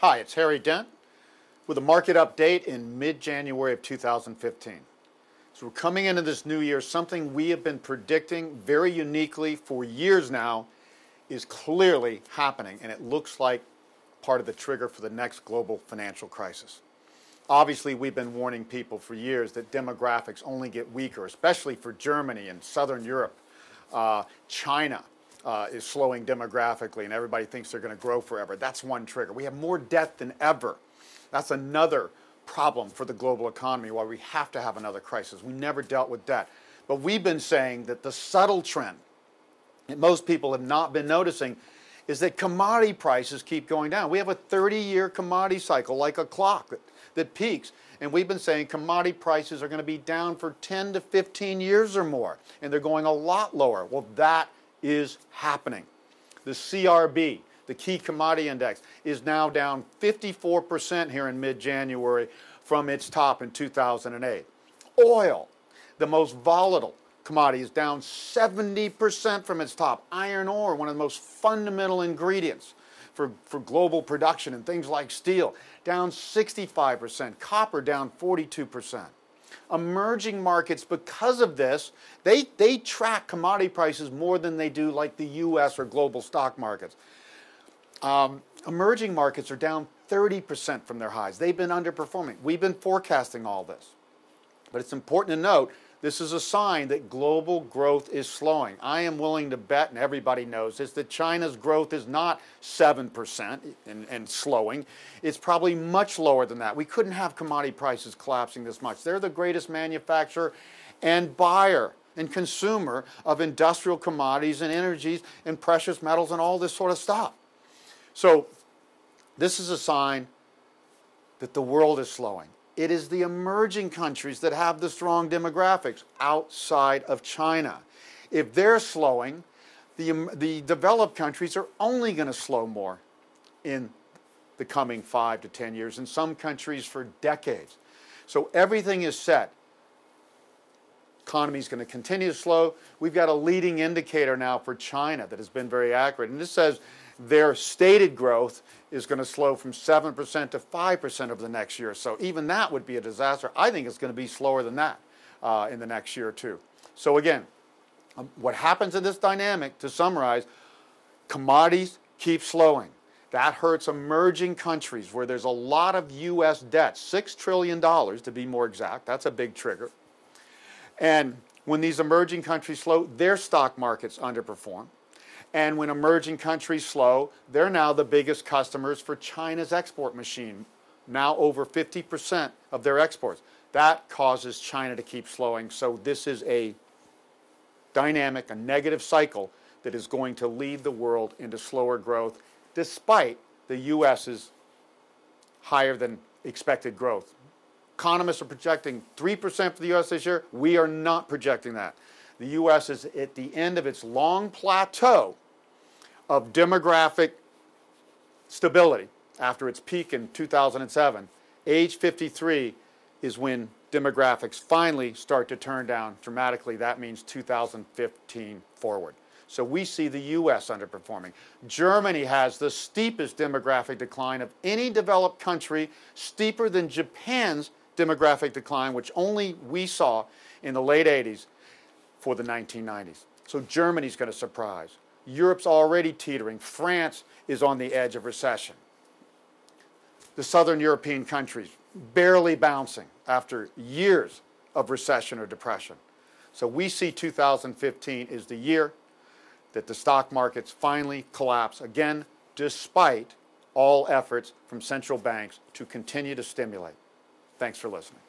Hi, it's Harry Dent with a market update in mid-January of 2015. So we're coming into this new year. Something we have been predicting very uniquely for years now is clearly happening, and it looks like part of the trigger for the next global financial crisis. Obviously, we've been warning people for years that demographics only get weaker, especially for Germany and Southern Europe. China is slowing demographically, and everybody thinks they're going to grow forever. That's one trigger. We have more debt than ever. That's another problem for the global economy, why we have to have another crisis. We never dealt with debt. But we've been saying that the subtle trend that most people have not been noticing is that commodity prices keep going down. We have a 30-year commodity cycle like a clock that peaks. And we've been saying commodity prices are going to be down for 10 to 15 years or more. And they're going a lot lower. Well, that is happening. The CRB, the key commodity index, is now down 54% here in mid-January from its top in 2008. Oil, the most volatile commodity, is down 70% from its top. Iron ore, one of the most fundamental ingredients for global production and things like steel, down 65%. Copper down 42%. Emerging markets, because of this, they track commodity prices more than they do like the U.S. or global stock markets. Emerging markets are down 30% from their highs. They've been underperforming. We've been forecasting all this. But it's important to note, this is a sign that global growth is slowing. I am willing to bet, and everybody knows this, that China's growth is not 7% and slowing. It's probably much lower than that. We couldn't have commodity prices collapsing this much. They're the greatest manufacturer and buyer and consumer of industrial commodities and energies and precious metals and all this sort of stuff. So this is a sign that the world is slowing. It is the emerging countries that have the strong demographics outside of China. If they're slowing, the developed countries are only going to slow more in the coming 5 to 10 years, in some countries for decades. So everything is set. Economy is going to continue to slow. We've got a leading indicator now for China that has been very accurate, and this says their stated growth is going to slow from 7% to 5% over the next year or so. Even that would be a disaster. I think it's going to be slower than that in the next year or two. So again, what happens in this dynamic, to summarize, commodities keep slowing. That hurts emerging countries where there's a lot of U.S. debt, $6 trillion to be more exact. That's a big trigger. And when these emerging countries slow, their stock markets underperform. And when emerging countries slow, they're now the biggest customers for China's export machine, now over 50% of their exports. That causes China to keep slowing. So this is a dynamic, a negative cycle that is going to lead the world into slower growth, despite the U.S.'s higher than expected growth. Economists are projecting 3% for the U.S. this year. We are not projecting that. The U.S. is at the end of its long plateau of demographic stability after its peak in 2007. Age 53 is when demographics finally start to turn down dramatically. That means 2015 forward. So we see the U.S. underperforming. Germany has the steepest demographic decline of any developed country, steeper than Japan's demographic decline, which only we saw in the late 80s for the 1990s. So Germany's going to surprise. Europe's already teetering. France is on the edge of recession. The southern European countries barely bouncing after years of recession or depression. So we see 2015 is the year that the stock markets finally collapse again, despite all efforts from central banks to continue to stimulate. Thanks for listening.